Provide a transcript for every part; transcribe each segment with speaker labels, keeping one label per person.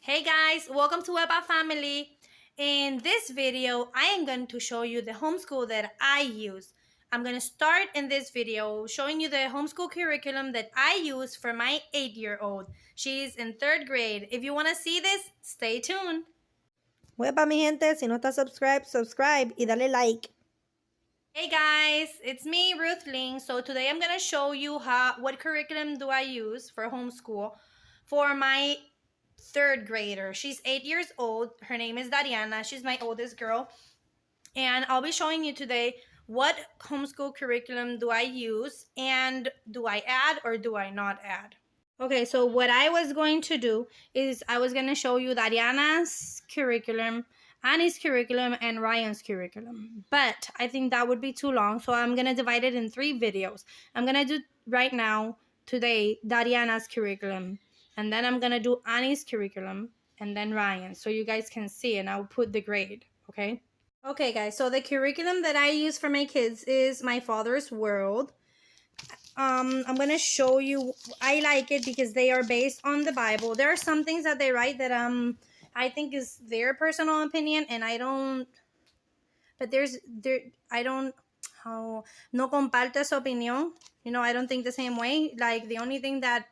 Speaker 1: Hey guys, welcome to Wepa family. In this video, I am going to show you the homeschool that I use. I'm going to start in this video showing you the homeschool curriculum that I use for my 8-year-old. She's in 3rd grade. If you want to see this, stay tuned.
Speaker 2: Wepa, mi gente, si no estás subscribe y dale like.
Speaker 1: Hey guys, it's me, Ruth Ling. So today I'm going to show you what curriculum do I use for homeschool for my 3rd grader. She's 8 years old. Her name is Dariana. She's my oldest girl. And I'll be showing you today what homeschool curriculum do I use and do I add or do I not add. Okay, so what I was going to do is I was going to show you Dariana's curriculum, Annie's curriculum, and Ryan's curriculum. But I think that would be too long, so I'm going to divide it in 3 videos. I'm going to do right now, today, Dariana's curriculum. And then I'm going to do Annie's curriculum and then Ryan's so you guys can see and I'll put the grade, okay? Okay, guys, so the curriculum that I use for my kids is My Father's World. I'm going to show you. I like it because they are based on the Bible. There are some things that they write that I think is their personal opinion, and I don't. But I don't. How no comparte su opinión. You know, I don't think the same way. Like the only thing that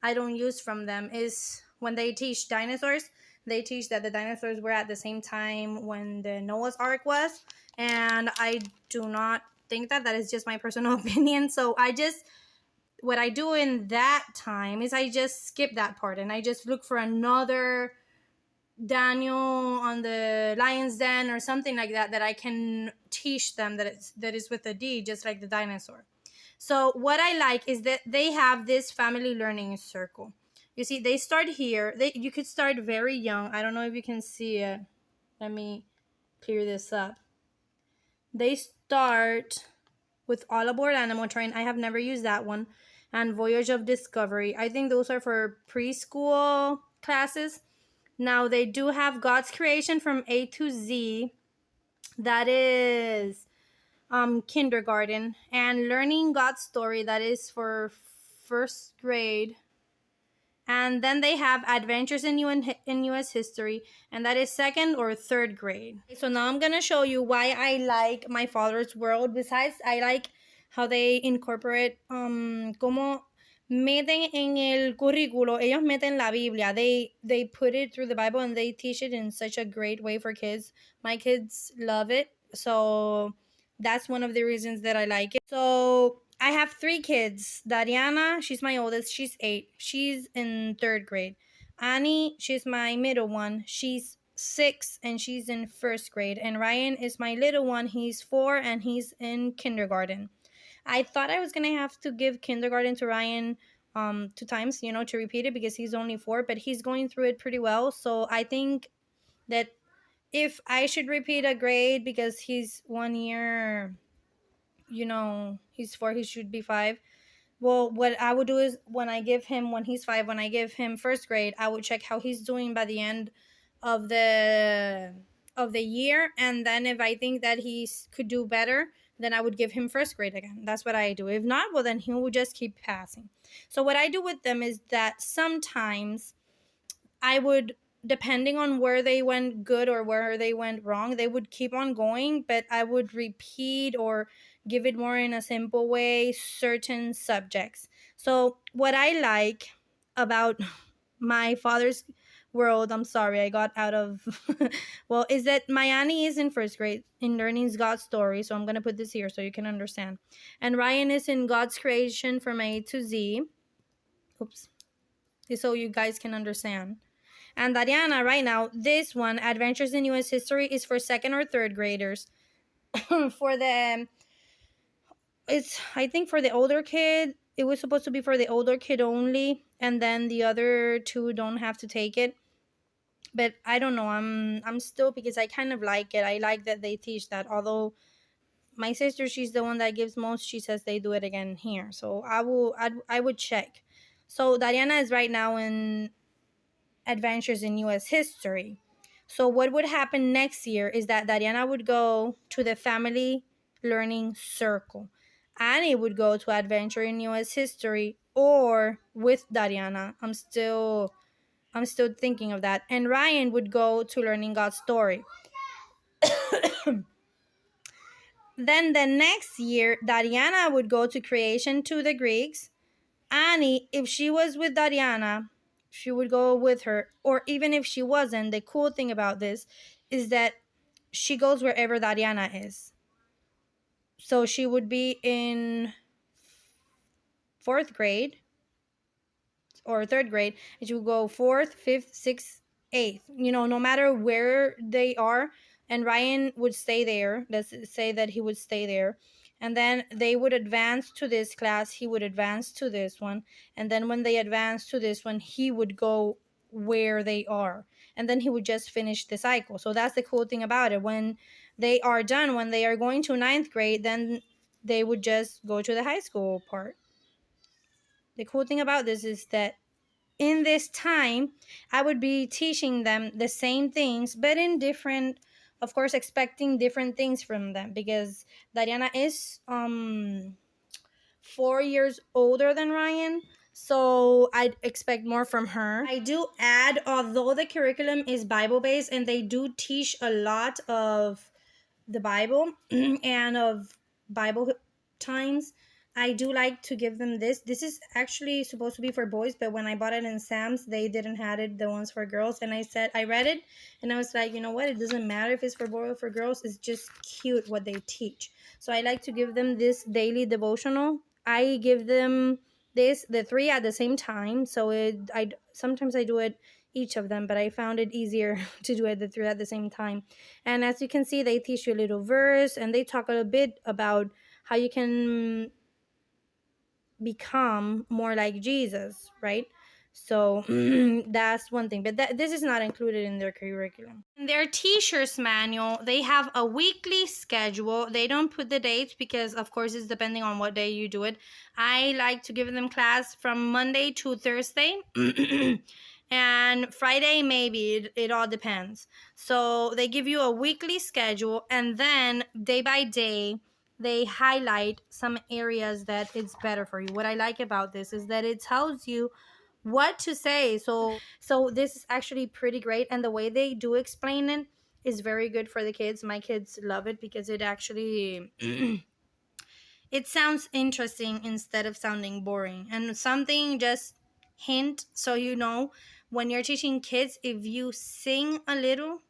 Speaker 1: I don't use from them is when they teach dinosaurs. They teach that the dinosaurs were at the same time when the Noah's Ark was, and I do not think that is just my personal opinion. So what I do in that time is I just skip that part and I just look for another Daniel on the lion's den or something like that I can teach them that is with a D, just like the dinosaur. So what I like is that they have this family learning circle. You see, they start here. You could start very young. I don't know if you can see it. Let me clear this up. They start with All Aboard Animal Train. I have never used that one. And Voyage of Discovery. I think those are for preschool classes. Now, they do have God's Creation from A to Z. That is kindergarten. And Learning God's Story. That is for 1st grade. And then they have Adventures in U.S. History, and that is 2nd or 3rd grade. So now I'm going to show you why I like My Father's World. Besides, I like how they incorporate, como meten en el currículo, ellos meten la Biblia. They put it through the Bible and they teach it in such a great way for kids. My kids love it. So that's one of the reasons that I like it. So I have 3 kids. Dariana, she's my oldest. She's 8. She's in 3rd grade. Annie, she's my middle one. She's 6 and she's in 1st grade. And Ryan is my little one. He's 4 and he's in kindergarten. I thought I was going to have to give kindergarten to Ryan 2 times, to repeat it because he's only 4, but he's going through it pretty well. So I think that if I should repeat a grade because he's 1 year, he's 4, he should be 5. Well, what I would do is when he's 5, when I give him 1st grade, I would check how he's doing by the end of the year. And then if I think that he could do better, then I would give him 1st grade again. That's what I do. If not, well, then he will just keep passing. So what I do with them is that sometimes I would, depending on where they went good or where they went wrong, they would keep on going, but I would repeat or give it more in a simple way, certain subjects. So what I like about My Father's World, I'm sorry, I got out of, well, is that my Annie is in 1st grade in Learning God's Story. So I'm going to put this here so you can understand. And Ryan is in God's Creation from A to Z. Oops. So you guys can understand. And Dariana, right now, this one, Adventures in U.S. History, is for 2nd or 3rd graders. I think for the older kid, it was supposed to be for the older kid only. And then the other 2 don't have to take it. But I don't know. I'm still, because I kind of like it. I like that they teach that. Although my sister, she's the one that gives most. She says they do it again here. So I would check. So Dariana is right now in Adventures in U.S. History. So what would happen next year is that Dariana would go to the Family Learning Circle. Annie would go to Adventure in U.S. History, or with Dariana. I'm still I'm still thinking of that. And Ryan would go to learning God's story. Then the next year, Dariana would go to creation to the Greeks. Annie, if she was with Dariana, she would go with her. Or even if she wasn't, the cool thing about this is that she goes wherever Dariana is. So she would be in 4th grade or 3rd grade, and she would go 4th, 5th, 6th, 8th. No matter where they are, and Ryan would stay there. Let's say that he would stay there. And then they would advance to this class. He would advance to this one. And then when they advance to this one, he would go where they are. And then he would just finish the cycle. So that's the cool thing about it. When they are done, when they are going to 9th grade, then they would just go to the high school part. The cool thing about this is that in this time, I would be teaching them the same things, but in different, of course, expecting different things from them, because Dariana is 4 years older than Ryan. So I'd expect more from her. I do add, although the curriculum is Bible based and they do teach a lot of the Bible and of Bible times, I do like to give them this. This is actually supposed to be for boys, but when I bought it in Sam's, they didn't have it, the ones for girls. And I read it, and I was like, you know what? It doesn't matter if it's for boys or for girls. It's just cute what they teach. So I like to give them this daily devotional. I give them the 3 at the same time. So sometimes I do it each of them, but I found it easier to do it the 3 at the same time. And as you can see, they teach you a little verse, and they talk a little bit about how you can become more like Jesus, right? So that's one thing, but this is not included in their curriculum. In their teacher's manual, they have a weekly schedule. They don't put the dates because, of course, it's depending on what day you do it. I like to give them class from Monday to Thursday. And Friday, maybe. It all depends. So they give you a weekly schedule, and then day by day, they highlight some areas that it's better for you. What I like about this is that it tells you what to say. So this is actually pretty great, and the way they do explain it is very good for the kids. My kids love it because it actually it sounds interesting instead of sounding boring. And something, just hint, so you know, when you're teaching kids, if you sing a little,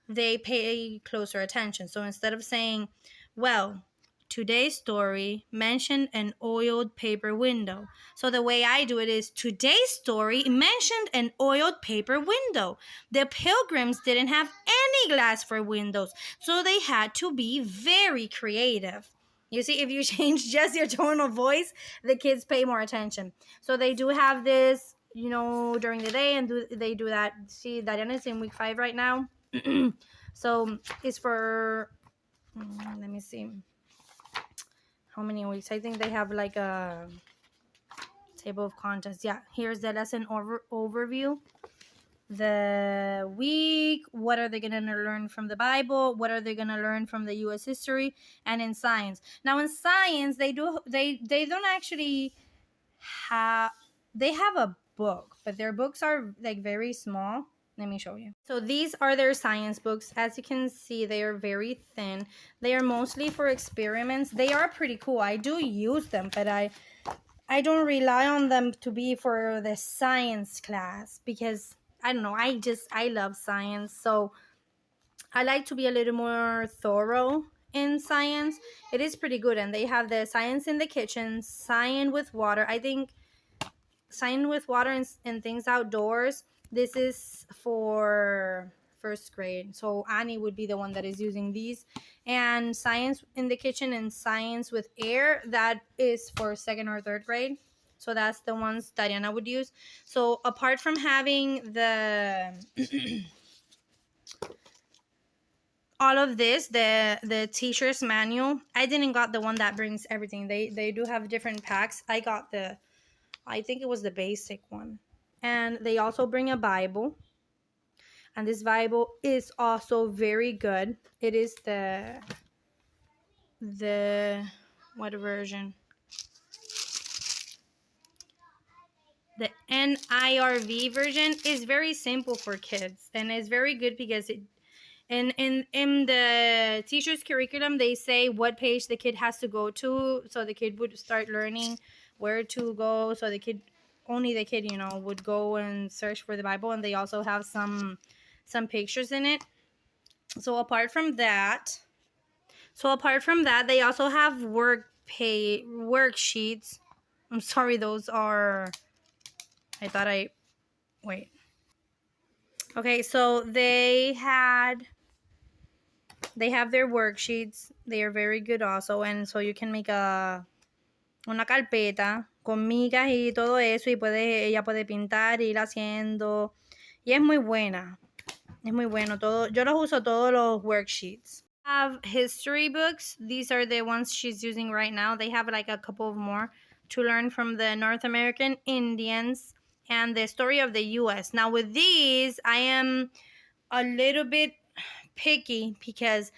Speaker 1: they pay closer attention. So instead of saying, well, today's story mentioned an oiled paper window. So the way I do it is, today's story mentioned an oiled paper window. The pilgrims didn't have any glass for windows, so they had to be very creative. You see, if you change just your tone of voice, the kids pay more attention. So they do have this, during the day, and they do that. See, Diana is in week 5 right now. So it's for, let me see how many weeks. I think they have like a table of contents. Yeah, here's the lesson overview. The week, what are they going to learn from the Bible, what are they going to learn from the US history, and in science. Now in science, they don't actually have, they have a book, but their books are like very small. Let me show you. So these are their science books. As you can see, they are very thin. They are mostly for experiments. They are pretty cool. I do use them, but I don't rely on them to be for the science class, because I don't know, I love science. So I like to be a little more thorough in science. It is pretty good. And they have the science in the kitchen, science with water. I think science with water and things outdoors, this is for 1st grade. So Annie would be the one that is using these. And science in the kitchen and science with air, that is for 2nd or 3rd grade. So that's the ones Diana would use. So apart from having the all of this, the teacher's manual, I didn't got the one that brings everything. They do have different packs. I got I think it was the basic one. And they also bring a Bible. And this Bible is also very good. It is the what version? The NIRV version is very simple for kids, and it's very good because it in the teacher's curriculum they say what page the kid has to go to, so the kid would start learning where to go. So the kid, only the kid, would go and search for the Bible, and they also have some pictures in it. So apart from that, they also have worksheets. I'm sorry, those are, I thought I wait. Okay, so they have their worksheets. They are very good also, and so you can make una carpeta con migas y todo eso, y ella puede pintar, ir haciendo, y es muy buena. Es muy bueno todo. Yo los uso todos los worksheets. Have history books. These are the ones she's using right now. They have like a couple of more to learn from the North American Indians and the story of the US. Now with these, I am a little bit picky because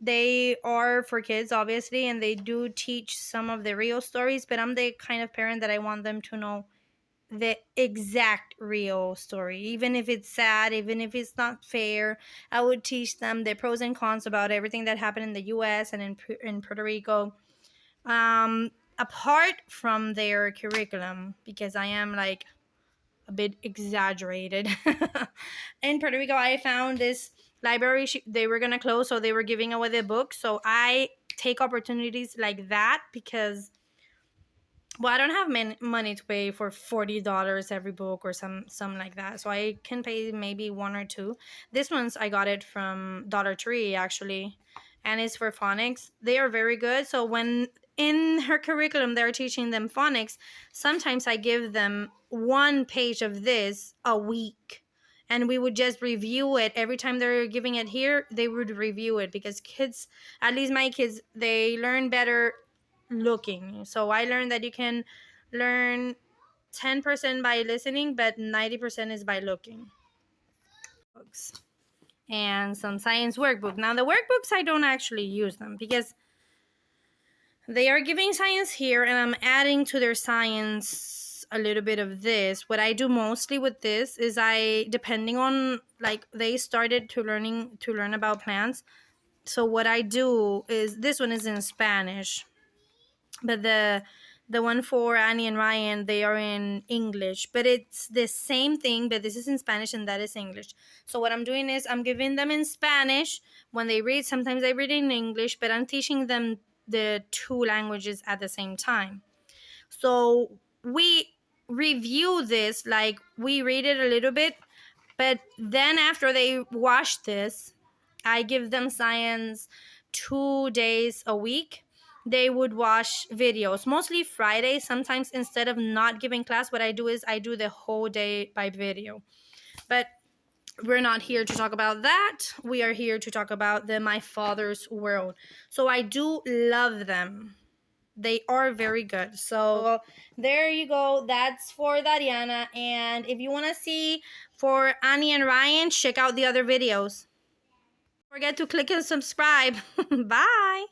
Speaker 1: they are for kids, obviously, and they do teach some of the real stories, but I'm the kind of parent that I want them to know the exact real story. Even if it's sad, even if it's not fair, I would teach them the pros and cons about everything that happened in the US and in Puerto Rico, apart from their curriculum, because I am like a bit exaggerated. In Puerto Rico, I found this library. They were gonna close, so they were giving away the books. So I take opportunities like that because, well, I don't have money to pay for $40 every book or something like that. So I can pay maybe one or two. This one's, I got it from Dollar Tree actually, and it's for phonics. They are very good. So when in her curriculum they're teaching them phonics, sometimes I give them one page of this a week, and we would just review it every time they're giving it here. They would review it because kids, at least my kids, they learn better looking. So I learned that you can learn 10% by listening, but 90% is by looking. Books and some science workbook. Now the workbooks, I don't actually use them because they are giving science here, and I'm adding to their science a little bit of this. What I do mostly with this is depending on, like, they started to learn about plants. So what I do is, this one is in Spanish, but the one for Annie and Ryan, they are in English, but it's the same thing, but this is in Spanish and that is English. So what I'm doing is I'm giving them in Spanish. When they read, sometimes they read in English, but I'm teaching them the two languages at the same time. So we review this, like we read it a little bit, but then after they watch this, I give them science 2 days a week. They would watch videos, mostly Friday. Sometimes instead of not giving class, what I do is I do the whole day by video. But we're not here to talk about that. We are here to talk about my father's world. So I do love them. They are very good. So there you go. That's for Dariana. And if you want to see for Annie and Ryan, check out the other videos. Don't forget to click and subscribe. Bye.